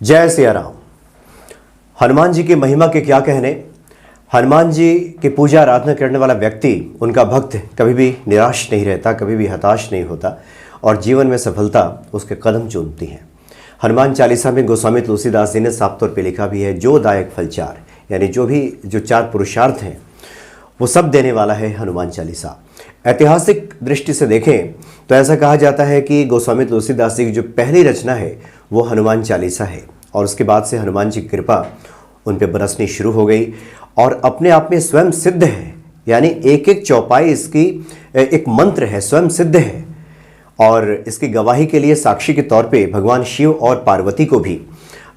जय सिया राम। हनुमान जी की महिमा के क्या कहने। हनुमान जी की पूजा आराधना करने वाला व्यक्ति, उनका भक्त कभी भी निराश नहीं रहता, कभी भी हताश नहीं होता और जीवन में सफलता उसके कदम चूमती है। हनुमान चालीसा में गोस्वामी तुलसीदास जी ने साफ तौर पे लिखा भी है, जो दायक फल चार, यानी जो चार पुरुषार्थ हैं वो सब देने वाला है हनुमान चालीसा। ऐतिहासिक दृष्टि से देखें तो ऐसा कहा जाता है कि गोस्वामी तुलसीदास जी की जो पहली रचना है वो हनुमान चालीसा है और उसके बाद से हनुमान जी की कृपा उन पर बरसनी शुरू हो गई और अपने आप में स्वयं सिद्ध है, यानी एक एक चौपाई इसकी एक मंत्र है, स्वयं सिद्ध है। और इसकी गवाही के लिए साक्षी के तौर पे भगवान शिव और पार्वती को भी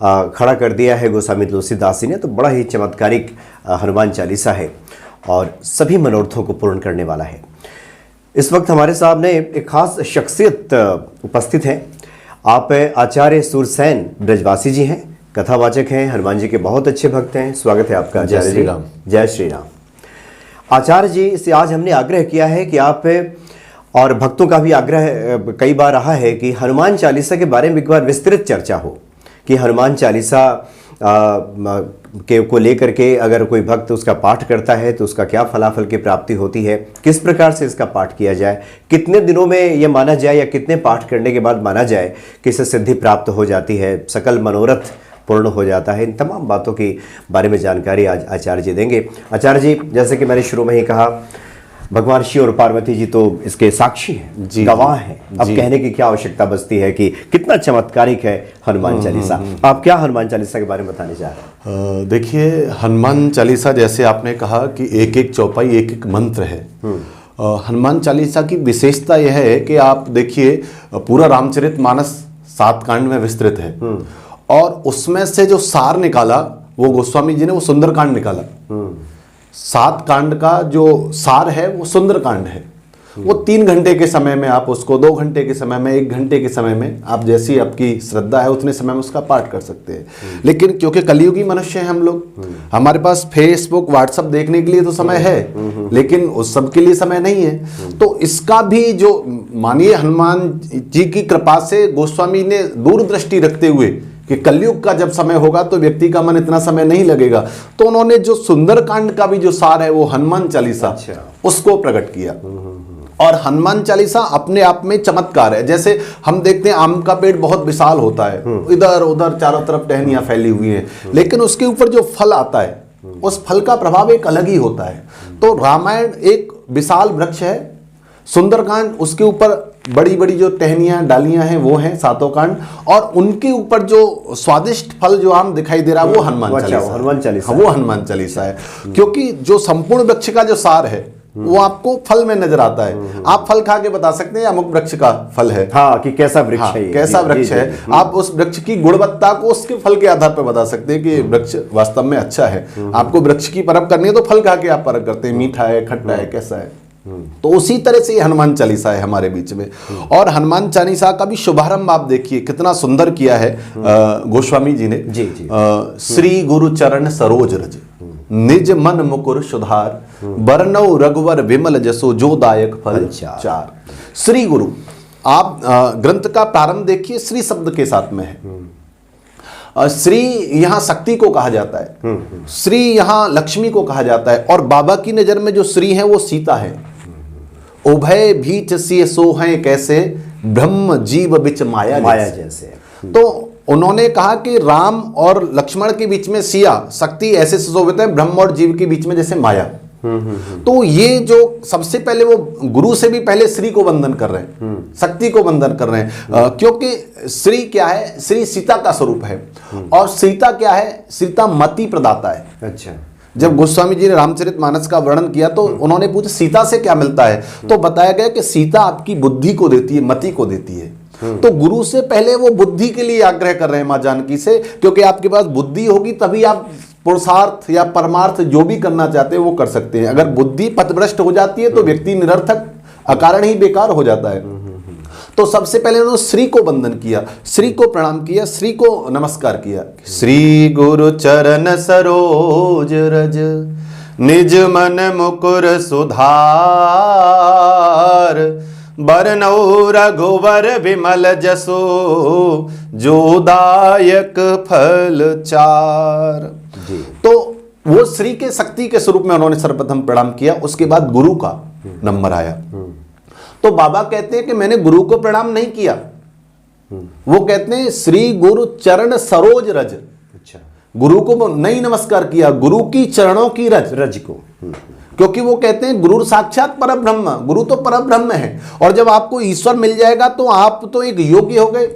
खड़ा कर दिया है गोस्वामी तुलसीदास जी ने। तो बड़ा ही चमत्कारिक हनुमान चालीसा है और सभी मनोरथों को पूर्ण करने वाला है। इस वक्त हमारे सामने एक खास शख्सियत उपस्थित हैं। आप आचार्य सूरसेन ब्रजवासी जी हैं, कथावाचक हैं, हनुमान जी के बहुत अच्छे भक्त हैं। स्वागत है आपका आचार्य जी। जय श्री राम। आचार्य जी से आज हमने आग्रह किया है कि आप, और भक्तों का भी आग्रह कई बार रहा है कि हनुमान चालीसा के बारे में एक बार विस्तृत चर्चा हो कि हनुमान चालीसा को लेकर के अगर कोई भक्त उसका पाठ करता है तो उसका क्या फलाफल की प्राप्ति होती है, किस प्रकार से इसका पाठ किया जाए, कितने दिनों में यह माना जाए या कितने पाठ करने के बाद माना जाए कि इससे सिद्धि प्राप्त हो जाती है, सकल मनोरथ पूर्ण हो जाता है। इन तमाम बातों के बारे में जानकारी आज आचार्य जी देंगे। आचार्य जी, जैसे कि मैंने शुरू में ही कहा, भगवान शिव और पार्वती जी तो इसके साक्षी हैं, गवाह हैं। अब कहने की क्या आवश्यकता बचती है कि कितना चमत्कारिक है हनुमान चालीसा। आप क्या हनुमान चालीसा के बारे में बताने जा रहे हैं? देखिए, हनुमान चालीसा जैसे आपने कहा कि एक एक चौपाई एक एक मंत्र है। हनुमान चालीसा की विशेषता यह है कि आप देखिए, पूरा रामचरितमानस 7 कांड में विस्तृत है और उसमें से जो सार निकाला वो गोस्वामी जी ने वो सुंदरकांड निकाला। 7 कांड का जो सार है वो सुंदरकांड है। वो 3 घंटे के समय में आप उसको 2 घंटे के समय में, 1 घंटे के समय में, आप जैसी आपकी श्रद्धा है उतने समय में उसका पाठ कर सकते हैं। लेकिन क्योंकि कलियुगी मनुष्य हैं हम लोग, हमारे पास फेसबुक व्हाट्सएप देखने के लिए तो समय है लेकिन उस सब के लिए समय नहीं है। तो इसका भी जो मानिए हनुमान जी की कृपा से गोस्वामी ने दूरदृष्टि रखते हुए कि कलयुग का जब समय होगा तो व्यक्ति का मन इतना समय नहीं लगेगा, तो उन्होंने जो सुंदरकांड का भी जो सार है वो हनुमान चालीसा उसको प्रकट किया। और हनुमान चालीसा अपने आप में चमत्कार है। जैसे हम देखते हैं आम का पेड़ बहुत विशाल होता है, इधर उधर चारों तरफ टहनियां फैली हुई हैं, लेकिन उसके ऊपर जो फल आता है उस फल का प्रभाव एक अलग ही होता है। तो रामायण एक विशाल वृक्ष है, सुंदरकांड उसके ऊपर बड़ी बड़ी जो टहनियां डालियां हैं वो हैं 7 कांड, और उनके ऊपर जो स्वादिष्ट फल जो आम दिखाई दे रहा है वो हनुमान चालीसा, वो हनुमान चालीसा है। क्योंकि जो संपूर्ण वृक्ष का जो सार है वो आपको फल में नजर आता है। आप फल खा के बता सकते हैं अमुक वृक्ष का फल है, हाँ, कि कैसा वृक्ष है, कैसा वृक्ष है। आप उस वृक्ष की गुणवत्ता को उसके फल के आधार पर बता सकते हैं कि वृक्ष वास्तव में अच्छा है। आपको वृक्ष की परख करनी है तो फल खा के आप परख करते हैं, मीठा है, खट्टा है, कैसा है। तो उसी तरह से हनुमान चालीसा है हमारे बीच में। और हनुमान चालीसा का भी शुभारंभ आप देखिए कितना सुंदर किया है गोस्वामी जी ने। श्री गुरु चरण सरोज रज, निज मन मुकुर सुधार, बरनौ रघुवर विमल जसो, जो दायक फल चार। श्री गुरु, आप ग्रंथ का प्रारंभ देखिए, श्री शब्द के साथ में है। श्री यहाँ शक्ति को कहा जाता है, श्री यहाँ लक्ष्मी को कहा जाता है, और बाबा की नजर में जो श्री है वो सीता है। उभय भीच सिय सो हैं कैसे, ब्रह्म जीव बिच माया जैसे। तो उन्होंने कहा कि राम और लक्ष्मण के बीच में सिया शक्ति ऐसे सुशोभित है, ब्रह्म और जीव के बीच में जैसे माया। तो ये जो सबसे पहले वो गुरु से भी पहले श्री को वंदन कर रहे हैं, शक्ति को वंदन कर रहे हैं। क्योंकि श्री क्या है, श्री सीता का स्वरूप है। और सीता क्या है, सीता मति प्रदाता है। अच्छा, जब गोस्वामी जी ने रामचरितमानस का वर्णन किया तो उन्होंने पूछा सीता से क्या मिलता है, तो बताया गया कि सीता आपकी बुद्धि को देती है, मति को देती है। तो गुरु से पहले वो बुद्धि के लिए आग्रह कर रहे हैं मां जानकी से, क्योंकि आपके पास बुद्धि होगी तभी आप पुरुषार्थ या परमार्थ जो भी करना चाहते हैं वो कर सकते हैं। अगर बुद्धि पथभ्रष्ट हो जाती है तो व्यक्ति निरर्थक अकारण ही बेकार हो जाता है। तो सबसे पहले उन्होंने श्री को वंदन किया, श्री को प्रणाम किया, श्री को नमस्कार किया। श्री गुरु चरण सरोज रज, निज मन मुकुर सुधार, बरनौ रघुवर विमल जसो जोदायक फल चार। तो वो श्री के शक्ति के स्वरूप में उन्होंने सर्वप्रथम प्रणाम किया। उसके बाद गुरु का नंबर आया। तो बाबा कहते हैं कि मैंने गुरु को प्रणाम नहीं किया, वो कहते हैं श्री गुरु चरण सरोज रज। अच्छा, गुरु को नहीं नमस्कार किया, गुरु की चरणों की रज को, क्योंकि वो कहते हैं गुरु साक्षात परब्रह्म, गुरु तो परब्रह्म है। और जब आपको ईश्वर मिल जाएगा तो आप तो एक योग्य हो गए,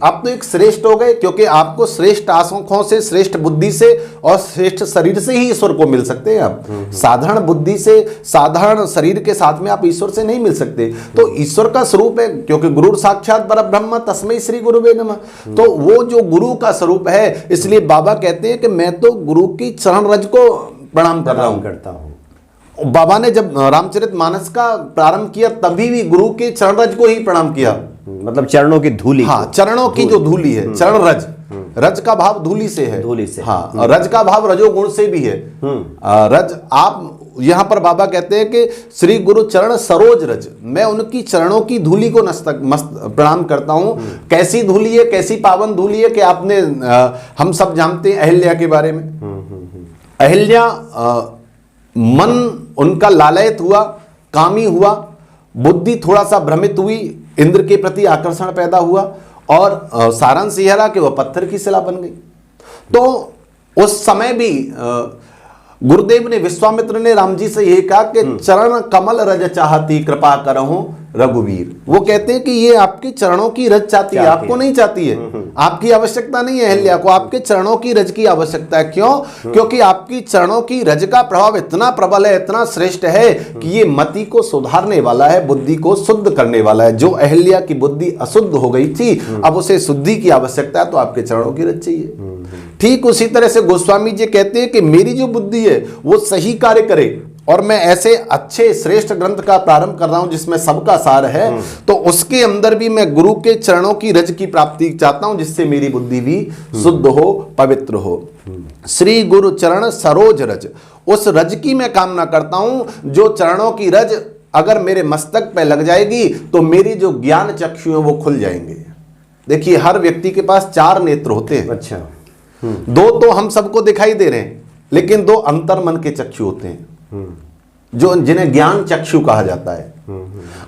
आप तो एक श्रेष्ठ हो गए, क्योंकि आपको श्रेष्ठ आंखों से, श्रेष्ठ बुद्धि से और श्रेष्ठ शरीर से ही ईश्वर को मिल सकते हैं। आप साधारण बुद्धि से, साधारण शरीर के साथ में आप ईश्वर से नहीं मिल सकते। तो ईश्वर का स्वरूप है, क्योंकि गुरु साक्षात परब्रह्म तस्मै श्री गुरुवे नमः। तो वो जो गुरु का स्वरूप है, इसलिए बाबा कहते हैं कि मैं तो गुरु की चरण रज को प्रणाम कर रहा हूं। बाबा ने जब रामचरितमानस का प्रारंभ किया तभी भी गुरु के चरण रज को ही प्रणाम किया, मतलब चरणों की धूली। हाँ, चरणों की जो धूली है, चरण रज, रज का भाव धूली से है, धूली से। हाँ, रज का भाव रजोगुण से भी है। रज, आप यहां पर बाबा कहते हैं कि श्री गुरु चरण सरोज रज, मैं उनकी चरणों की धूली को मस्त प्रणाम करता हूं। कैसी धूली है, कैसी पावन धूली है कि आपने हम सब जानते हैं अहिल्या के बारे में। अहिल्या मन उनका लालयित हुआ, कामी हुआ, बुद्धि थोड़ा सा भ्रमित हुई, इंद्र के प्रति आकर्षण पैदा हुआ और सारांश यह रहा कि वह पत्थर की शिला बन गई। तो उस समय भी गुरुदेव ने, विश्वामित्र ने राम जी से यह कहा कि चरण कमल रज चाहती कृपा करहूं रघुवीर। वो कहते हैं कि ये आपके चरणों की रज चाहती है, आपको नहीं चाहती है। आपकी आवश्यकता नहीं है अहिल्या को, आपके चरणों की रज की आवश्यकता है। क्यों? क्योंकि आपकी चरणों की रज का प्रभाव इतना प्रबल है, इतना श्रेष्ठ है कि ये मति को सुधारने वाला है, बुद्धि को शुद्ध करने वाला है। जो अहिल्या की बुद्धि अशुद्ध हो गई थी, अब उसे शुद्धि की आवश्यकता है, तो आपके चरणों की रज चाहिए। ठीक उसी तरह से गोस्वामी जी कहते हैं कि मेरी जो बुद्धि है वो सही कार्य करे, और मैं ऐसे अच्छे श्रेष्ठ ग्रंथ का प्रारंभ कर रहा हूं जिसमें सबका सार है, तो उसके अंदर भी मैं गुरु के चरणों की रज की प्राप्ति चाहता हूं, जिससे मेरी बुद्धि भी शुद्ध हो, पवित्र हो। श्री गुरु चरण सरोज रज, उस रज की मैं कामना करता हूं। जो चरणों की रज अगर मेरे मस्तक पे लग जाएगी तो मेरी जो ज्ञान चक्षु है वो खुल जाएंगे। देखिए, हर व्यक्ति के पास 4 नेत्र होते हैं। अच्छा, 2 तो हम सबको दिखाई दे रहे हैं, लेकिन 2 अंतर मन के चक्षु होते हैं, जो जिन्हें ज्ञान चक्षु कहा जाता है।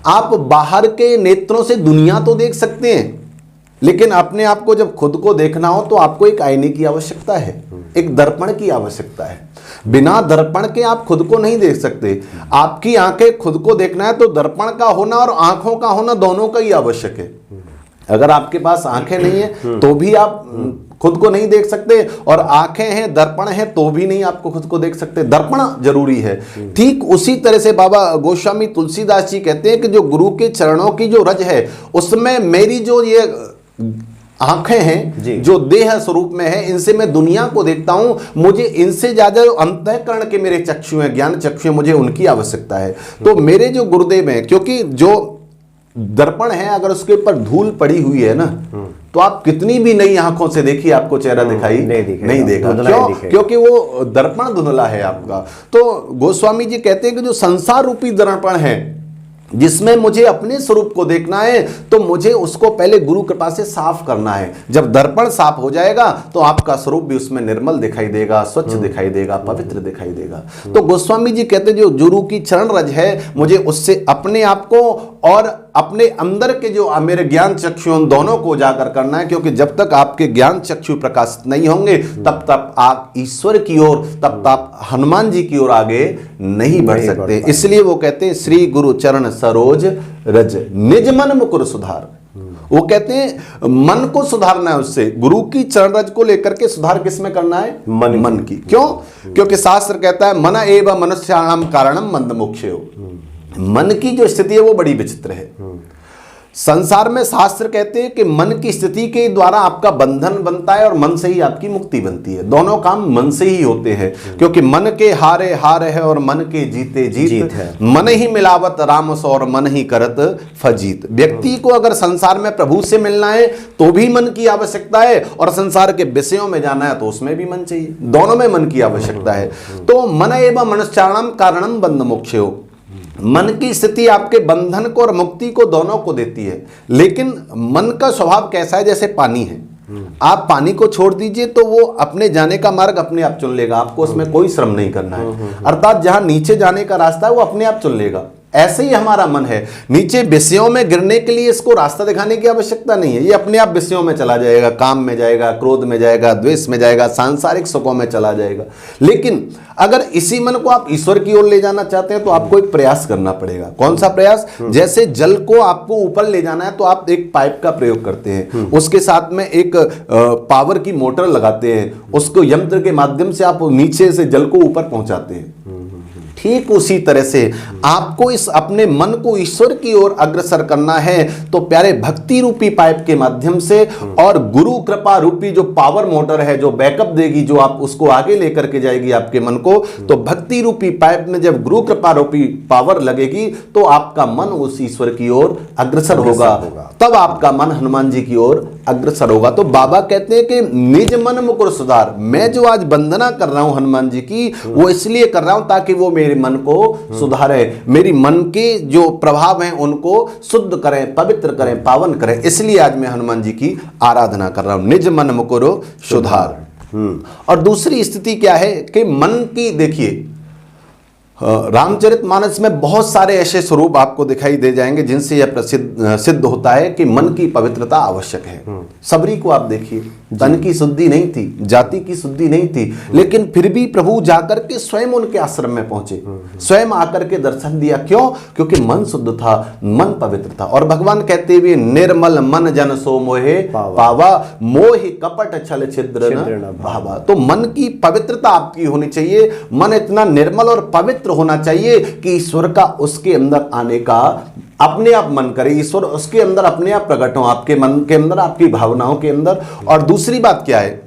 आप बाहर के नेत्रों से दुनिया तो देख सकते हैं, लेकिन अपने आप को जब खुद को देखना हो तो आपको एक आईने की आवश्यकता है, एक दर्पण की आवश्यकता है। बिना दर्पण के आप खुद को नहीं देख सकते। आपकी आंखें खुद को देखना है तो दर्पण का होना और आंखों का होना दोनों का ही आवश्यक है। अगर आपके पास आंखें नहीं है तो भी आप खुद को नहीं देख सकते, और आंखें हैं, दर्पण है, तो भी नहीं आपको खुद को देख सकते। दर्पण जरूरी है। ठीक उसी तरह से बाबा गोस्वामी तुलसीदास जी कहते हैं कि जो गुरु के चरणों की जो रज है, उसमें मेरी जो ये आंखें हैं जो देह स्वरूप में है, इनसे मैं दुनिया को देखता हूं। मुझे इनसे ज्यादा जो अंतःकरण के मेरे चक्षु हैं, ज्ञान चक्षु हैं, मुझे उनकी आवश्यकता है। तो मेरे जो गुरुदेव हैं, क्योंकि जो दर्पण है अगर उसके ऊपर धूल पड़ी हुई है ना, तो आप कितनी भी नई आंखों से देखिए आपको चेहरा दिखाई नहीं देगा। क्यों? क्योंकि वो दर्पण धुंधला है आपका। तो गोस्वामी जी कहते हैं कि जो संसार रूपी दर्पण है, जिसमें मुझे अपने स्वरूप को देखना है, तो मुझे उसको पहले गुरु कृपा से साफ करना है। जब दर्पण साफ हो जाएगा तो आपका स्वरूप भी उसमें निर्मल दिखाई देगा, स्वच्छ दिखाई देगा, पवित्र दिखाई देगा। तो गोस्वामी जी कहते हैं जो गुरु की चरण रज है, मुझे उससे अपने आप को और अपने अंदर के जो मेरे ज्ञान चक्षु उन दोनों को उजागर करना है। क्योंकि जब तक आपके ज्ञान चक्षु प्रकाशित नहीं होंगे तब तक आप ईश्वर की ओर, तब तक हनुमान जी की ओर आगे नहीं बढ़ सकते। इसलिए वो कहते हैं श्री गुरु चरण सरोज रज निज मन मुकुर सुधार। वो कहते हैं मन को सुधारना है उससे। गुरु की चरण रज को लेकर के सुधार किस में करना है? मन की। क्यों? क्योंकि शास्त्र कहता है मन एव मनुष्याणाम कारणम मंद मोक्षयो। मन की जो स्थिति है वो बड़ी विचित्र है। संसार में शास्त्र कहते हैं कि मन की स्थिति के द्वारा आपका बंधन बनता है और मन से ही आपकी मुक्ति बनती है। दोनों काम मन से ही होते हैं, क्योंकि मन के हारे हार है और मन के जीते जीत है। मन ही मिलावत राम सो और मन ही करत फजीत। व्यक्ति को अगर संसार में प्रभु से मिलना है तो भी मन की आवश्यकता है, और संसार के विषयों में जाना है तो उसमें भी मन चाहिए। दोनों में मन की आवश्यकता है। तो मन एवं मनुष्याणाम कारणम बंध मोक्षयो। मन की स्थिति आपके बंधन को और मुक्ति को दोनों को देती है, लेकिन मन का स्वभाव कैसा है, जैसे पानी है। आप पानी को छोड़ दीजिए तो वो अपने जाने का मार्ग अपने आप चुन लेगा, आपको उसमें कोई श्रम नहीं करना है। अर्थात जहां नीचे जाने का रास्ता है वो अपने आप चुन लेगा। ऐसे ही हमारा मन है, नीचे विषयों में गिरने के लिए इसको रास्ता दिखाने की आवश्यकता नहीं है, ये अपने आप विषयों में चला जाएगा, काम में जाएगा, क्रोध में जाएगा, द्वेष में जाएगा, सांसारिक सुखों में चला जाएगा। लेकिन अगर इसी मन को आप ईश्वर की ओर ले जाना चाहते हैं तो आपको एक प्रयास करना पड़ेगा। कौन सा प्रयास? जैसे जल को आपको ऊपर ले जाना है तो आप एक पाइप का प्रयोग करते हैं, उसके साथ में एक पावर की मोटर लगाते हैं, उसको यंत्र के माध्यम से आप नीचे से जल को ऊपर पहुंचाते हैं। ठीक उसी तरह से आपको इस अपने मन को ईश्वर की ओर अग्रसर करना है तो प्यारे भक्ति रूपी पाइप के माध्यम से, और गुरु कृपा रूपी जो पावर मोटर है जो बैकअप देगी, जो आप उसको आगे लेकर के जाएगी आपके मन को, तो भक्ति रूपी पाइप में जब गुरु कृपा रूपी पावर लगेगी तो आपका मन उस ईश्वर की ओर अग्रसर होगा, तब आपका मन हनुमान जी की ओर अग्रसर होगा। तो बाबा कहते हैं कि निज मन मुकुर सुधार, मैं जो आज वंदना कर रहा हूं हनुमान जी की, वो इसलिए कर रहा हूं ताकि वो मेरे मन को सुधारे, मेरी मन के जो प्रभाव हैं उनको शुद्ध करें, पवित्र करें, पावन करें। इसलिए आज मैं हनुमान जी की आराधना कर रहा हूं, निज मन मुकुर सुधार। और दूसरी स्थिति क्या है कि मन की, देखिए रामचरितमानस में बहुत सारे ऐसे स्वरूप आपको दिखाई दे जाएंगे जिनसे यह सिद्ध होता है कि मन की पवित्रता आवश्यक है। सबरी को आप देखिए, तन की शुद्धि नहीं थी, जाति की शुद्धि नहीं थी, लेकिन फिर भी प्रभु जाकर के स्वयं उनके आश्रम में पहुंचे, स्वयं आकर के दर्शन दिया। क्यों? क्योंकि मन शुद्ध था, मन पवित्र था। और भगवान कहते हुए निर्मल मन जन सो मोहे पावा, मोहि कपट छल छिद्र न भावा। तो मन की पवित्रता आपकी होनी चाहिए, मन इतना निर्मल और पवित्र होना चाहिए कि ईश्वर का उसके अंदर आने का अपने आप मन करे, ईश्वर उसके अंदर अपने आप प्रकट हो, आपके मन के अंदर, आपकी भावनाओं के अंदर। और दूसरी बात क्या है?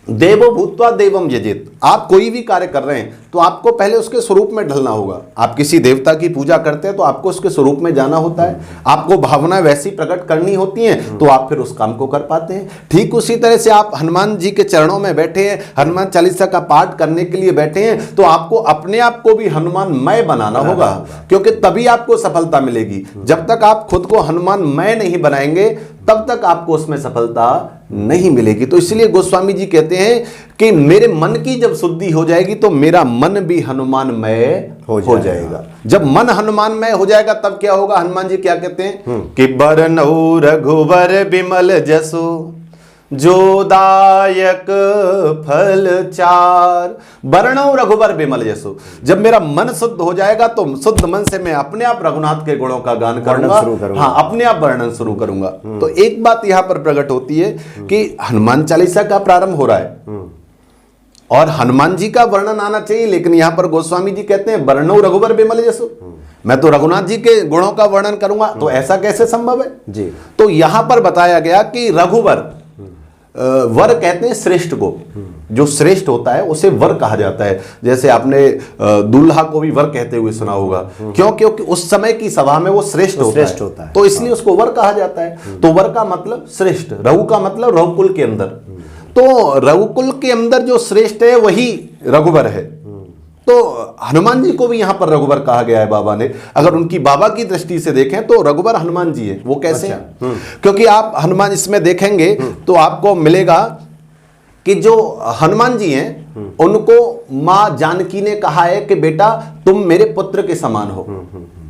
देवो भूत्वा देवम यजेत। आप कोई भी कार्य कर रहे हैं तो आपको पहले उसके स्वरूप में ढलना होगा। आप किसी देवता की पूजा करते हैं तो आपको उसके स्वरूप में जाना होता है, आपको भावना वैसी प्रकट करनी होती हैं तो आप फिर उस काम को कर पाते हैं। ठीक उसी तरह से आप हनुमान जी के चरणों में बैठे हैं, हनुमान चालीसा का पाठ करने के लिए बैठे हैं, तो आपको अपने आप को भी हनुमानमय बनाना होगा, क्योंकि तभी आपको सफलता मिलेगी। जब तक आप खुद को हनुमानमय नहीं बनाएंगे तब तक आपको उसमें सफलता नहीं मिलेगी। तो इसलिए गोस्वामी जी कहते हैं कि मेरे मन की जब शुद्धि हो जाएगी तो मेरा मन भी हनुमानमय हो जाएगा। जब मन हनुमानमय हो जाएगा तब क्या होगा? हनुमान जी क्या कहते हैं कि बरनऊ रघुवर बिमल जसु जोदायक फल चार। वर्णव रघुवर बिमल जसु। जब मेरा मन शुद्ध हो जाएगा तो शुद्ध मन से मैं अपने आप रघुनाथ के गुणों का गान करूंगा, हाँ अपने आप वर्णन शुरू करूंगा। तो एक बात यहां पर प्रकट होती है कि हनुमान चालीसा का प्रारंभ हो रहा है और हनुमान जी का वर्णन आना चाहिए, लेकिन यहां पर गोस्वामी जी कहते हैं वर्णव रघुवर बिमल जसु, मैं तो रघुनाथ जी के गुणों का वर्णन करूंगा। तो ऐसा कैसे संभव है जी? तो यहां पर बताया गया कि रघुवर, वर कहते हैं श्रेष्ठ को, जो श्रेष्ठ होता है उसे वर कहा जाता है। जैसे आपने दूल्हा को भी वर कहते हुए सुना होगा, क्यों? क्योंकि उस समय की सभा में वो श्रेष्ठ होता है, तो इसलिए उसको वर कहा जाता है। तो वर का मतलब श्रेष्ठ, रघु का मतलब रघुकुल के अंदर, तो रघुकुल के अंदर जो श्रेष्ठ है वही रघुवर है। तो हनुमान जी को भी यहां पर रघुवर कहा गया है बाबा ने। अगर उनकी बाबा की दृष्टि से देखें तो रघुवर हनुमान जी है। वो कैसे हैं? क्योंकि आप हनुमान इसमें देखेंगे तो आपको मिलेगा कि जो हनुमान जी हैं उनको मां जानकी ने कहा है कि बेटा तुम मेरे पुत्र के समान हो।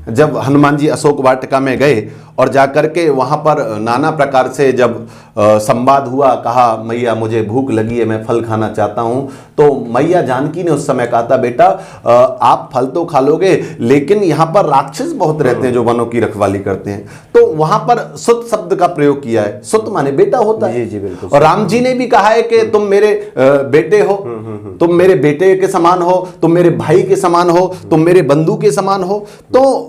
जब हनुमान जी अशोक वाटिका में गए और जाकर के वहां पर नाना प्रकार से जब संवाद हुआ, कहा मैया मुझे भूख लगी है, मैं फल खाना चाहता हूं, तो मैया जानकी ने उस समय कहा था बेटा आप फल तो खा लोगे लेकिन यहां पर राक्षस बहुत रहते हैं जो वनों की रखवाली करते हैं। तो वहां पर सुत शब्द का प्रयोग किया है। सुत माने बेटा होता है। जी, बिल्कुल। और राम जी ने भी कहा है कि तुम मेरे बेटे हो, तुम मेरे बेटे के समान हो, तुम मेरे भाई के समान हो, तुम मेरे बंधु के समान हो। तो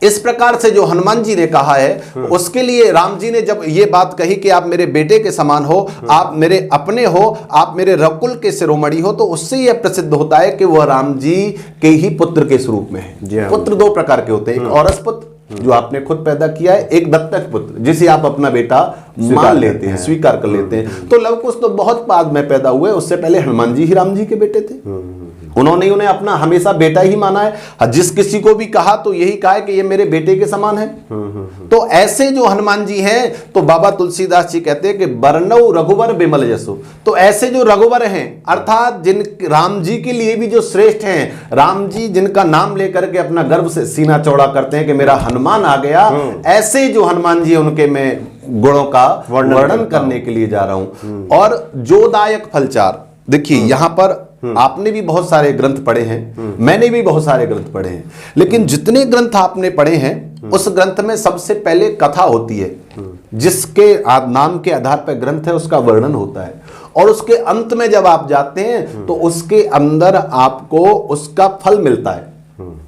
इस प्रकार से जो हनुमान जी ने कहा है उसके लिए राम जी ने जब ये बात कही कि आप मेरे बेटे के समान हो, आप मेरे अपने हो, आप मेरे रकुल के शिरोमणि हो, तो उससे यह प्रसिद्ध होता है कि वह राम जी के ही पुत्र के स्वरूप में है। पुत्र दो प्रकार के होते हैं, एक औरस पुत्र जो आपने खुद पैदा किया है, एक दत्तक पुत्र जिसे आप अपना बेटा मान लेते हैं, स्वीकार कर लेते हैं। तो लव कुश तो बहुत बाद में पैदा हुए, उससे पहले हनुमान जी ही राम जी के बेटे थे। उन्होंने उन्हें अपना हमेशा बेटा ही माना है। जिस किसी को भी कहा तो यही कहा है कि ये मेरे बेटे के समान है। तो ऐसे जो हनुमान जी हैं, तो बाबा तुलसीदास जी कहते हैं कि बरनऊ रघुवर बिमल जसो। तो ऐसे जो रघुवर हैं, अर्थात जिन राम जी के लिए भी जो श्रेष्ठ हैं, राम जी जिनका नाम लेकर के अपना गर्व से सीना चौड़ा करते हैं कि मेरा हनुमान आ गया, ऐसे जो हनुमान जी उनके मैं गुणों का वर्णन करने के लिए जा रहा हूं। और जोदायक फलचार, देखिए यहां पर आपने भी बहुत सारे ग्रंथ पढ़े हैं, मैंने भी बहुत सारे ग्रंथ पढ़े हैं, लेकिन जितने ग्रंथ आपने पढ़े हैं उस ग्रंथ में सबसे पहले कथा होती है, जिसके नाम के आधार पर ग्रंथ है उसका वर्णन होता है, और उसके अंत में जब आप जाते हैं तो उसके अंदर आपको उसका फल मिलता है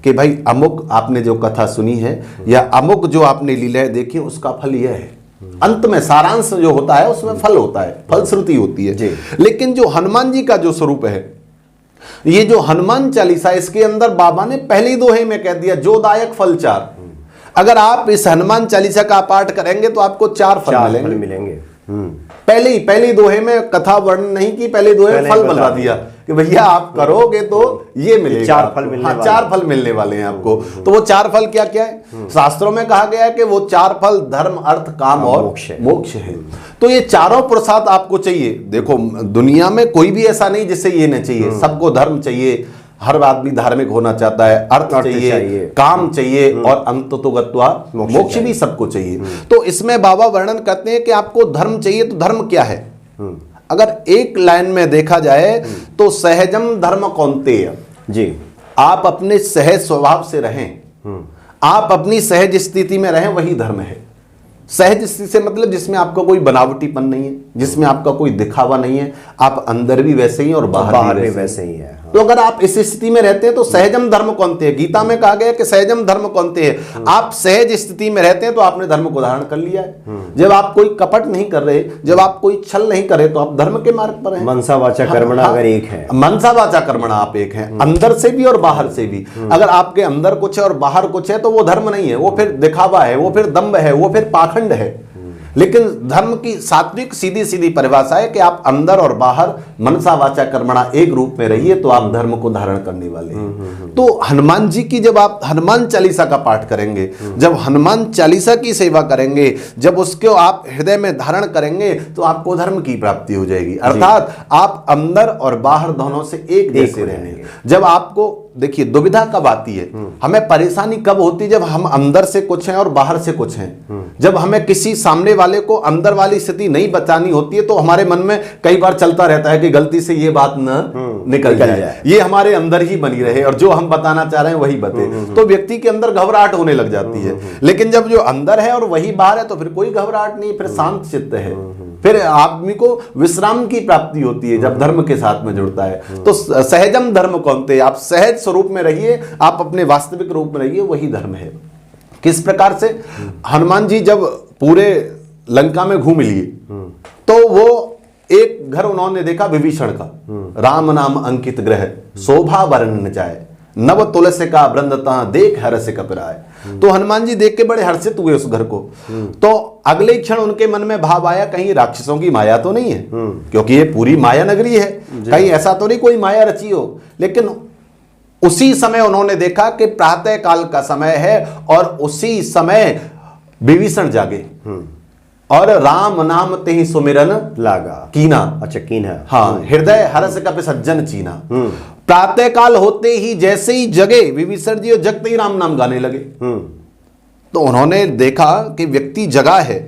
कि भाई अमुक आपने जो कथा सुनी है या अमुक जो आपने लीलाएं देखी उसका फल यह है। अंत में सारांश जो होता है उसमें फल होता है, फलश्रुति होती है। लेकिन जो हनुमान जी का जो स्वरूप है, ये जो हनुमान चालीसा, इसके अंदर बाबा ने पहले दोहे में कह दिया जोदायक फलचार। अगर आप इस हनुमान चालीसा का पाठ करेंगे तो आपको 4 फल मिलेंगे। पहले दोहे में कथा वर्णन नहीं की, पहले दोहे में फल बता दिया कि भैया आप करोगे तो ये मिलेगा, 4 फल मिलने वाले। 4 फल मिलने वाले हैं आपको। तो वो 4 फल क्या क्या है? शास्त्रों में कहा गया है कि वो 4 फल धर्म अर्थ काम और मोक्ष है। तो ये चारों पुरुषार्थ आपको चाहिए। देखो दुनिया में कोई भी ऐसा नहीं जिससे ये नहीं चाहिए, सबको धर्म चाहिए, हर आदमी धार्मिक होना चाहता है, अर्थ चाहिए, काम चाहिए, और अंत तो गत्वा मोक्ष भी सबको चाहिए। तो इसमें बाबा वर्णन करते हैं कि आपको धर्म चाहिए, तो धर्म क्या है? अगर एक लाइन में देखा जाए तो सहजम धर्म कौन्तेय जी, आप अपने सहज स्वभाव से रहें, आप अपनी सहज स्थिति में रहें, वही धर्म है। सहज स्थिति से मतलब जिसमें आपका कोई बनावटीपन नहीं है, जिसमें आपका कोई दिखावा नहीं है, आप अंदर भी वैसे ही और बाहर भी वैसे ही है। तो अगर आप इस स्थिति में रहते हैं तो सहजम धर्म कौन्ते है। गीता में कहा गया कि सहजम धर्म कौन्ते है। आप सहज स्थिति में रहते हैं तो आपने धर्म को धारण कर लिया है। जब आप कोई कपट नहीं कर रहे, जब आप कोई छल नहीं कर रहे, तो आप धर्म के मार्ग पर हैं। मनसा वाचा कर्मणा अगर एक है, मनसा वाचा कर्मणा आप एक हैं, अंदर से भी और बाहर से भी। अगर आपके अंदर कुछ है और बाहर कुछ है तो वो धर्म नहीं है, वो फिर दिखावा है, वो फिर दम्भ है, वो फिर पाखंड है। लेकिन धर्म की सात्विक सीधी सीधी परिभाषा है कि आप अंदर और बाहर मनसा वाचा कर्मणा एक रूप में रहिए तो आप धर्म को धारण करने वाले हैं। तो हनुमान जी की जब आप हनुमान चालीसा का पाठ करेंगे, जब हनुमान चालीसा की सेवा करेंगे, जब उसको आप हृदय में धारण करेंगे तो आपको धर्म की प्राप्ति हो जाएगी। अर्थात आप अंदर और बाहर दोनों से एक जैसे रहेंगे। जब आपको देखिए दुविधा कब आती है, हमें परेशानी कब होती है, जब हम अंदर से कुछ हैं और बाहर से कुछ हैं। जब हमें किसी सामने वाले को अंदर वाली स्थिति नहीं बतानी होती है तो हमारे मन में कई बार चलता रहता है कि गलती से ये बात न निकल जाए, ये हमारे अंदर ही बनी रहे और जो हम बताना चाह रहे हैं वही बते। तो व्यक्ति के अंदर घबराहट होने लग जाती है। लेकिन जब जो अंदर है और वही बाहर है तो फिर कोई घबराहट नहीं, फिर शांत चित्त है, फिर आदमी को विश्राम की प्राप्ति होती है जब धर्म के साथ में जुड़ता है। तो सहजम धर्म कौन्ते, आप सहज स्वरूप में रहिए, आप अपने वास्तविक रूप में रहिए, वही धर्म है। किस प्रकार से? हनुमान जी जब पूरे लंका में घूम लिए तो वो एक घर उन्होंने देखा विभीषण का, राम नाम अंकित ग्रह, शोभा वर्णन जाए, नव तुलसी का वृंदता देख हर्ष कपिराए। तो हनुमान जी देख के बड़े हर्षित हुए उस घर को। तो अगले क्षण उनके मन में भाव आया कहीं राक्षसों की माया तो नहीं है, क्योंकि ये पूरी माया नगरी है, कहीं ऐसा तो नहीं कोई माया रची हो। लेकिन उसी समय उन्होंने देखा कि प्रातः काल का समय है और उसी समय विभीषण जागे और राम नाम ते ही सुमिरन लागा कीना। अच्छा कीना, हाँ, हृदय हर्ष कपि सज्जन चीना। प्रातः काल होते ही जैसे ही जगे विभीषण जी, जगते ही राम नाम गाने लगे। तो उन्होंने देखा कि व्यक्ति जगा है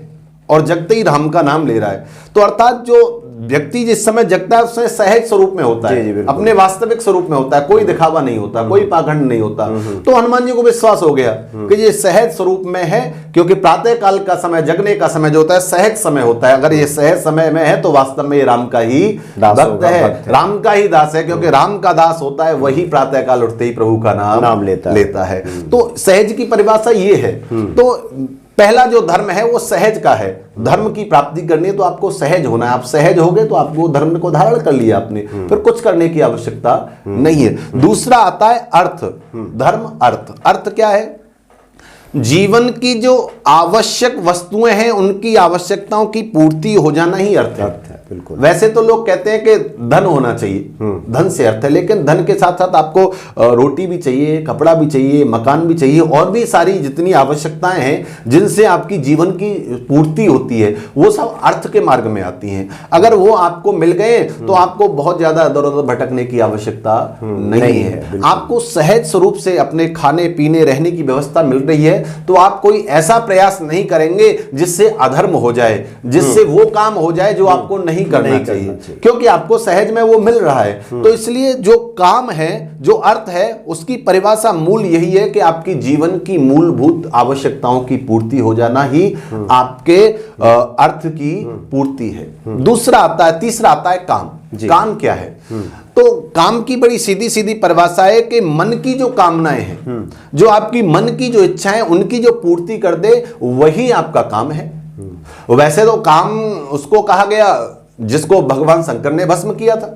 और जगते ही राम का नाम ले रहा है। तो अर्थात जो व्यक्ति जिस समय जगता है उसमें सहज स्वरूप में होता है, अपने वास्तविक स्वरूप में होता है, कोई दिखावा नहीं होता, कोई पाखंड नहीं होता। तो हनुमान जी को विश्वास हो गया कि ये सहज स्वरूप में है, क्योंकि प्रातः काल का समय, जगने का समय जो होता है सहज समय होता है। अगर ये सहज समय में है तो वास्तव में ये राम का ही भक्त है, राम का ही दास है, क्योंकि राम का दास होता है वही प्रातः काल उठते ही प्रभु का नाम लेता है। तो सहज की परिभाषा ये है। तो पहला जो धर्म है वो सहज का है। धर्म की प्राप्ति करनी है तो आपको सहज होना है। आप सहज हो गए तो आपको धर्म को धारण कर लिया आपने, फिर कुछ करने की आवश्यकता नहीं है। दूसरा आता है अर्थ, धर्म अर्थ। अर्थ क्या है? जीवन की जो आवश्यक वस्तुएं हैं उनकी आवश्यकताओं की पूर्ति हो जाना ही अर्थ है। बिल्कुल। वैसे तो लोग कहते हैं कि धन होना चाहिए, धन से अर्थ है, लेकिन धन के साथ साथ आपको रोटी भी चाहिए, कपड़ा भी चाहिए, मकान भी चाहिए, और भी सारी जितनी आवश्यकताएं हैं जिनसे आपकी जीवन की पूर्ति होती है, वो सब अर्थ के मार्ग में आती हैं। अगर वो आपको मिल गए तो आपको बहुत ज्यादा इधर उधर भटकने की आवश्यकता नहीं है। आपको सहज स्वरूप से अपने खाने पीने रहने की व्यवस्था मिल रही है, तो आप कोई ऐसा प्रयास नहीं करेंगे जिससे अधर्म हो जाए, जिससे वो काम हो जाए जो आपको नहीं करना चाहिए, क्योंकि आपको सहज में वो मिल रहा है। तो इसलिए जो काम है, जो अर्थ है, उसकी परिभाषा मूल यही है कि आपकी जीवन की मूलभूत आवश्यकताओं की पूर्ति हो जाना ही आपके अर्थ की पूर्ति है। दूसरा आता है, तीसरा आता है काम। काम क्या है? तो काम की बड़ी सीधी सीधी परिभाषा है कि मन की जो कामनाएं हैं, जो आपकी मन की जो इच्छाएं, उनकी जो पूर्ति कर दे, वही आपका काम है। वैसे तो काम उसको कहा गया जिसको भगवान शंकर ने भस्म किया था,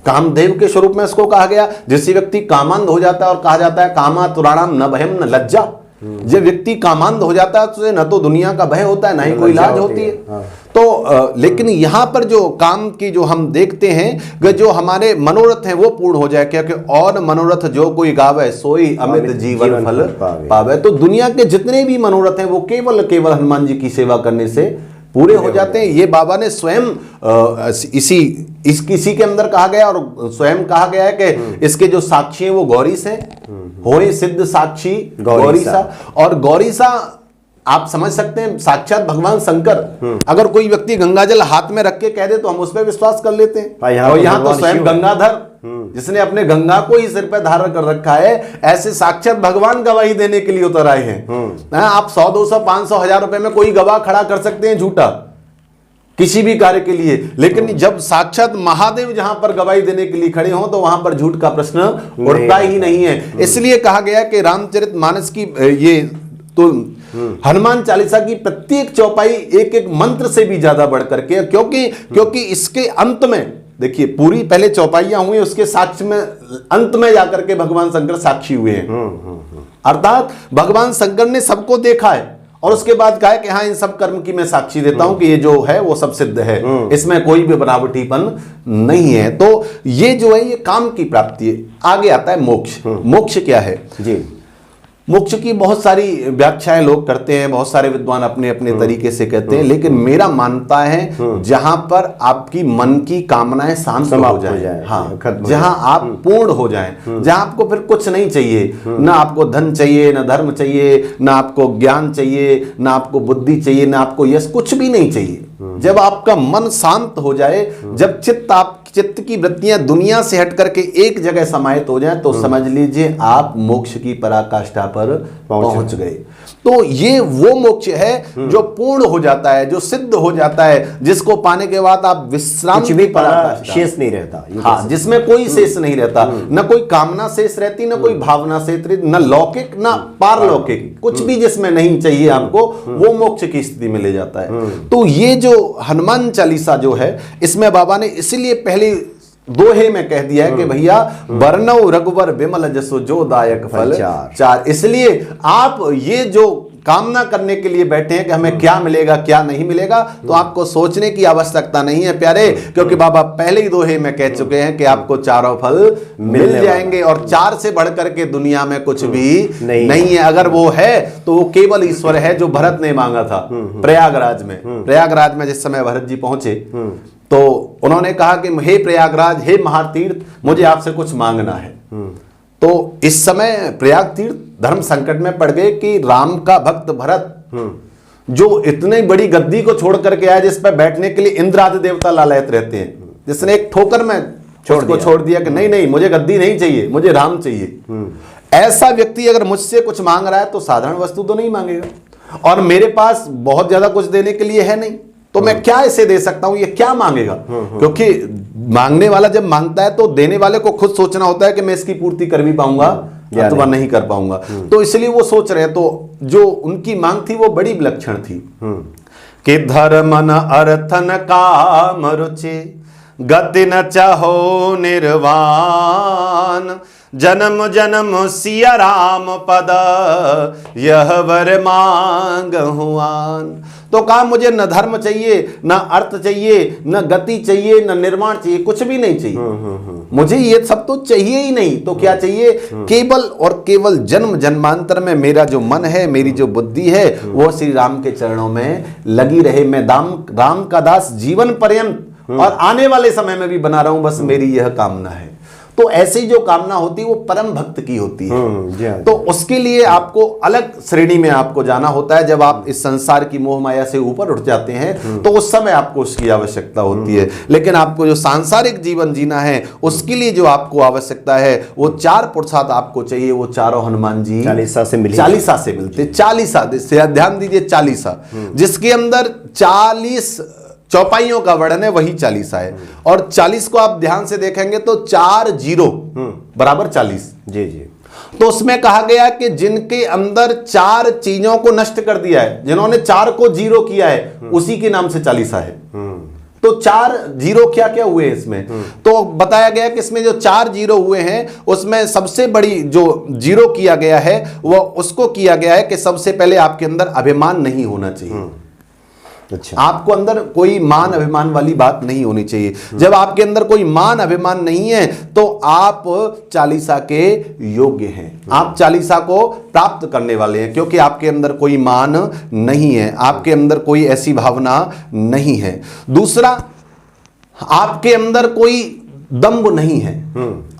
कामदेव के स्वरूप में उसको कहा गया। जिससे व्यक्ति कामांध हो जाता है, और कहा जाता है कामा तुराणाम न भयम न लज्जा, जब व्यक्ति कामांध हो जाता है तो न तो दुनिया का भय होता है, ना ही कोई लाज होती है। तो लेकिन यहां पर जो काम की जो हम देखते हैं कि जो हमारे मनोरथ हैं वो पूर्ण हो जाए, क्योंकि और मनोरथ जो कोई गावे सोई अमित जीवन फल पावे। तो दुनिया के जितने भी मनोरथ हैं वो केवल केवल हनुमान जी की सेवा करने से पूरे हो जाते हैं। ये बाबा ने स्वयं इसी के अंदर कहा गया, और स्वयं कहा गया है कि इसके जो साक्षी हैं वो गौरीस हैं, होए सिद्ध साक्षी गौरीसा। और गौरीसा आप समझ सकते हैं साक्षात भगवान शंकर। अगर कोई व्यक्ति गंगाजल हाथ में रख के कह दे तो हम उस पर विश्वास कर लेते हैं। और यहाँ तो स्वयं गंगाधर, जिसने अपने गंगा को ही सिर पे धारण कर रखा है, ऐसे साक्षात भगवान गवाही देने के लिए उतर आए हैं। आप 100, 200, 500, 1000 रुपए में कोई गवाह खड़ा कर सकते हैं झूठा किसी भी कार्य के लिए, लेकिन जब साक्षात महादेव जहां पर गवाही देने के लिए खड़े हों तो वहां पर झूठ का प्रश्न उठता ही नहीं है। इसलिए कहा गया कि रामचरितमानस की ये तो हनुमान चालीसा की प्रत्येक चौपाई एक एक मंत्र से भी ज्यादा बढ़ करके, क्योंकि इसके अंत में देखिए पूरी पहले चौपाइयां हुई, उसके साक्ष्य में अंत में जाकर के भगवान शंकर साक्षी हुए हैं। अर्थात भगवान शंकर ने सबको देखा है और उसके बाद कहा कि हाँ इन सब कर्म की मैं साक्षी देता हूं कि ये जो है वो सब सिद्ध है, इसमें कोई भी बनावटीपन नहीं है। तो ये जो है ये काम की प्राप्ति है। आगे आता है मोक्ष। मोक्ष क्या है जी? मोक्ष की बहुत सारी व्याख्याएं लोग करते हैं, बहुत सारे विद्वान अपने अपने तरीके से कहते हैं, लेकिन मेरा मानता है जहां पर आपकी मन की कामनाएं शांत हो जाए, हाँ, जहां आप पूर्ण हो जाएं, जहां आपको फिर कुछ नहीं चाहिए, ना आपको धन चाहिए, ना धर्म चाहिए, ना आपको ज्ञान चाहिए, ना आपको बुद्धि चाहिए, ना आपको यश, कुछ भी नहीं चाहिए। जब आपका मन शांत हो जाए, जब चित्त की वृत्तियां दुनिया से हट करके एक जगह समाहित हो जाएं, तो समझ लीजिए आप मोक्ष की पराकाष्ठा पर पहुंच गए। तो ये वो मोक्ष है जो पूर्ण हो जाता है, जो सिद्ध हो जाता है, जिसको पाने के बाद आप विश्राम भी शेष नहीं रहता, हाँ, जिसमें कोई शेष नहीं रहता, न कोई कामना शेष रहती, न कोई भावना शेष रहती, न लौकिक न पारलौकिक, कुछ भी जिसमें नहीं चाहिए आपको, वो मोक्ष की स्थिति में ले जाता है। तो ये जो हनुमान चालीसा जो है, इसमें बाबा ने इसलिए पहले दोहे में कह दिया है कि भैया बरनौ रघुवर विमल जसो जो दायक फल चार। इसलिए आप ये जो कामना करने के लिए बैठे हैं कि हमें क्या मिलेगा क्या नहीं मिलेगा, तो आपको सोचने की आवश्यकता नहीं है प्यारे, क्योंकि बाबा पहले ही दोहे में कह चुके हैं कि आपको चारों फल मिल जाएंगे, और चार से बढ़ करके दुनिया में कुछ भी नहीं है। अगर वो है तो वो केवल ईश्वर है जो भरत ने मांगा था प्रयागराज में जिस समय भरत जी पहुंचे, तो उन्होंने कहा कि हे प्रयागराज, हे महातीर्थ, मुझे आपसे कुछ मांगना है। तो इस समय प्रयाग तीर्थ धर्म संकट में पड़ गए कि राम का भक्त भरत जो इतनी बड़ी गद्दी को छोड़ करके आया, जिस पर बैठने के लिए इंद्र आदि देवता लालायत रहते हैं, जिसने एक ठोकर में छोड़ दिया कि नहीं मुझे गद्दी नहीं चाहिए, मुझे राम चाहिए। ऐसा व्यक्ति अगर मुझसे कुछ मांग रहा है तो साधारण वस्तु तो नहीं मांगेगा, और मेरे पास बहुत ज्यादा कुछ देने के लिए है नहीं, तो मैं क्या इसे दे सकता हूं, ये क्या मांगेगा? क्योंकि मांगने वाला जब मांगता है तो देने वाले को खुद सोचना होता है कि मैं इसकी पूर्ति कर भी पाऊंगा अथवा नहीं कर पाऊंगा। तो इसलिए वो सोच रहे, तो जो उनकी मांग थी वो बड़ी विलक्षण थी कि धर्म न अर्थ न काम रुचि गति न चाहो निर्वाण जन्म जन्म सिया राम पद, यह वर मांग हुआन। तो कहा मुझे न धर्म चाहिए, न अर्थ चाहिए, न गति चाहिए, न निर्माण चाहिए, कुछ भी नहीं चाहिए। मुझे ये सब तो चाहिए ही नहीं। तो क्या चाहिए? केवल और केवल जन्म जन्मांतर में मेरा जो मन है, मेरी जो बुद्धि है, वो श्री राम के चरणों में लगी रहे। मैं राम का दास जीवन पर्यंत और आने वाले समय में भी बना रहा हूं, बस मेरी यह कामना है। तो ऐसी जो कामना होती है वो परम भक्त की होती है। तो उसके लिए आपको अलग श्रेणी में आपको जाना होता है। जब आप इस संसार की मोह माया से ऊपर उठ जाते हैं तो उस समय आपको उसकी आवश्यकता होती है। लेकिन आपको जो सांसारिक जीवन जीना है उसके लिए जो आपको आवश्यकता है वो 4 पुरुषार्थ आपको चाहिए। वो चारों हनुमान जी चालीसा से मिलते। चालीसा, ध्यान दीजिए, चालीसा जिसके अंदर 40 चौपाइयों का वर्णन है, वही चालीसा है। और 40 को आप ध्यान से देखेंगे तो 4 जीरो बराबर 40। जी जी। तो उसमें कहा गया कि जिनके अंदर 4 चीजों को नष्ट कर दिया है, जिन्होंने 4 को जीरो किया है, उसी के नाम से चालीसा है। तो 4 जीरो क्या क्या हुए इसमें? तो बताया गया कि इसमें जो 4 जीरो हुए हैं उसमें सबसे बड़ी जो जीरो किया गया है वो उसको किया गया है कि सबसे पहले आपके अंदर अभिमान नहीं होना चाहिए। अच्छा। आपको अंदर कोई मान अभिमान वाली बात नहीं होनी चाहिए। जब आपके अंदर कोई मान अभिमान नहीं है तो आप चालीसा के योग्य हैं, आप चालीसा को प्राप्त करने वाले हैं, क्योंकि आपके अंदर कोई मान नहीं है, आपके अंदर कोई ऐसी भावना नहीं है। दूसरा, आपके अंदर कोई दंभ नहीं है,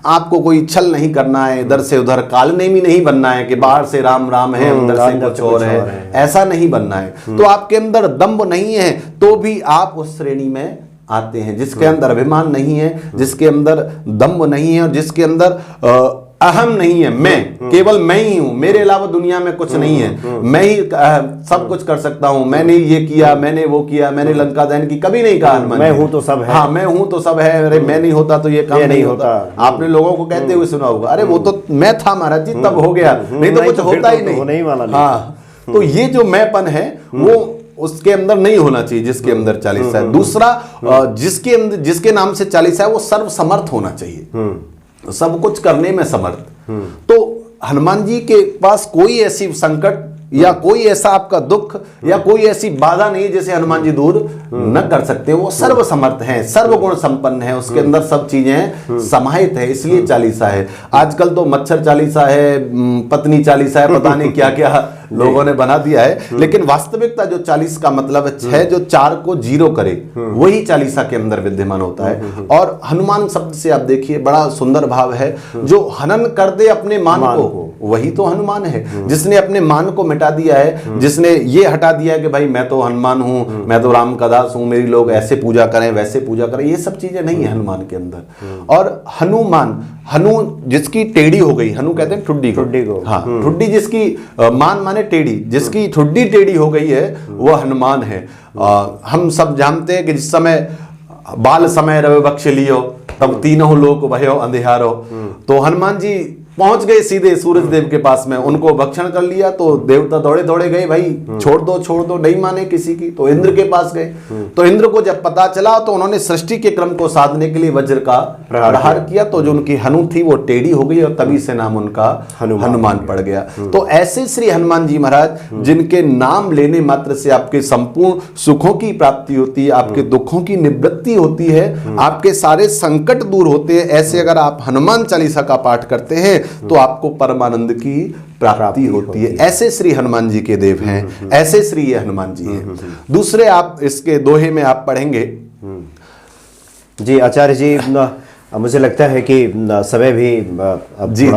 आपको कोई छल नहीं करना है, इधर से उधर कालनेमी नहीं बनना है कि बाहर से राम राम है अंदर से कुछ और है, ऐसा नहीं बनना है। तो आपके अंदर दंभ नहीं है तो भी आप उस श्रेणी में आते हैं जिसके अंदर अभिमान नहीं है, जिसके अंदर दंभ नहीं है और जिसके अंदर अहम नहीं है। मैं केवल मैं ही हूं, मेरे अलावा दुनिया में कुछ नहीं है, मैं ही सब कुछ कर सकता हूं, मैंने ये किया, मैंने वो किया, मैंने लंका दहन की, कभी नहीं कहा हनुमान। मैं हूं तो सब है। हाँ, मैं हूं तो सब है। अरे मैं नहीं होता तो ये काम नहीं होता। आपने लोगों को कहते हुए सुना होगा, अरे वो तो मैं था महाराज जी तब हो गया, नहीं तो कुछ होता ही नहीं। हाँ, तो ये जो मैंपन है वो उसके अंदर नहीं होना चाहिए जिसके अंदर चालीसा है। दूसरा, जिसके नाम से चालीसा है वो सर्वसमर्थ होना चाहिए, सब कुछ करने में समर्थ। तो हनुमान जी के पास कोई ऐसी संकट या कोई ऐसा आपका दुख या कोई ऐसी बाधा नहीं जिसे हनुमान जी दूर न कर सकते। वो सर्वसमर्थ हैं, सर्वगुण संपन्न है, उसके अंदर सब चीजें समाहित है, इसलिए चालीसा है। आजकल तो मच्छर चालीसा है, पत्नी चालीसा है, पता नहीं क्या क्या लोगों ने बना दिया है। लेकिन वास्तविकता जो 40 का मतलब है, जो 4 को जीरो करे, वही चालीसा के अंदर विद्यमान होता है। और हनुमान शब्द से आप देखिए बड़ा सुंदर भाव है, जो हनन कर दे अपने मान को, वही तो हनुमान है। जिसने अपने मान को मिटा दिया है, जिसने ये हटा दिया है कि भाई मैं तो हनुमान हूं, मैं तो राम का दास हूं, मेरी लोग ऐसे पूजा करें वैसे पूजा करें, ये सब चीजें नहीं है हनुमान के अंदर। और हनुमान, हनु जिसकी टेढ़ी हो गई, हनु कहते हैं ठुड्डी को। हाँ, ठुड्डी जिसकी मान माने टेढ़ी, जिसकी ठुड्डी टेढ़ी हो गई है वह हनुमान है। हम सब जानते हैं कि जिस समय बाल समय रवे बख्श लियो तब तीनों लोग भयो अंधेरो, तो हनुमान जी पहुंच गए सीधे सूरज देव के पास में, उनको भक्षण कर लिया तो देवता दौड़े दौड़े गए, भाई छोड़ दो, नहीं माने किसी की, तो इंद्र के पास गए। तो इंद्र को जब पता चला तो उन्होंने सृष्टि के क्रम को साधने के लिए वज्र का प्रहार किया, तो जो उनकी हनु थी वो टेढ़ी हो गई और तभी से नाम उनका हनुमान पड़ गया। तो ऐसे श्री हनुमान जी महाराज, जिनके नाम लेने मात्र से आपके संपूर्ण सुखों की प्राप्ति होती है, आपके दुखों की निवृत्ति होती है, आपके सारे संकट दूर होते हैं, ऐसे अगर आप हनुमान चालीसा का पाठ करते हैं तो आपको परमानंद की प्राप्ति होती है। ऐसे श्री हनुमान जी के देव हैं, ऐसे श्री ये हनुमान जी हैं। दूसरे आप इसके दोहे में आप पढ़ेंगे। जी आचार्य जी, मुझे लगता है कि समय भी अब जी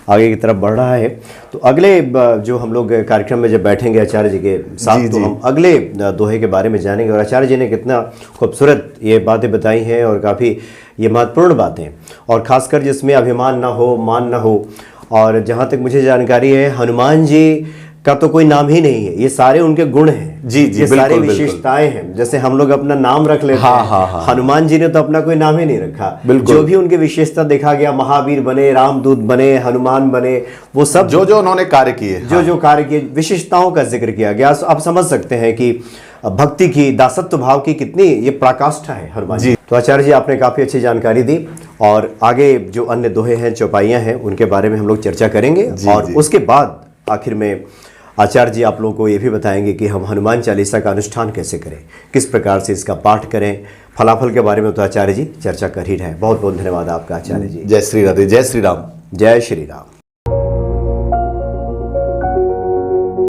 आगे की तरफ बढ़ रहा है, तो अगले जो हम लोग कार्यक्रम में जब बैठेंगे आचार्य जी के साथ, तो हम अगले दोहे के बारे में जानेंगे। और आचार्य जी ने कितना खूबसूरत ये बातें बताई हैं और काफ़ी ये महत्वपूर्ण बातें, और खासकर जिसमें अभिमान ना हो, मान ना हो। और जहाँ तक मुझे जानकारी है, हनुमान जी का तो कोई नाम ही नहीं है, ये सारे उनके गुण हैं। जी, ये सारी विशेषताएं हैं। जैसे हम लोग अपना नाम रख लेते हैं, हनुमान जी ने तो अपना कोई नाम ही नहीं रखा। जो भी उनकी विशेषता देखा गया, महावीर बने, रामदूत बने, हनुमान बने, वो सब जो उन्होंने कार्य किए, जो कार्य किए, विशेषताओं का जिक्र किया गया। आप समझ सकते हैं कि भक्ति की, दासत्व भाव की कितनी ये पराकाष्ठा है हनुमान जी। तो आचार्य जी, आपने काफी अच्छी जानकारी दी और आगे जो अन्य दोहे हैं, चौपाइयाँ हैं, उनके बारे में हम लोग चर्चा करेंगे। और जी। उसके बाद आखिर में आचार्य जी आप लोगों को ये भी बताएंगे कि हम हनुमान चालीसा का अनुष्ठान कैसे करें, किस प्रकार से इसका पाठ करें। फलाफल के बारे में तो आचार्य जी चर्चा कर ही रहे हैं। बहुत बहुत धन्यवाद आपका आचार्य जी। जय श्री राधे, जय श्री राम। जय श्री राम।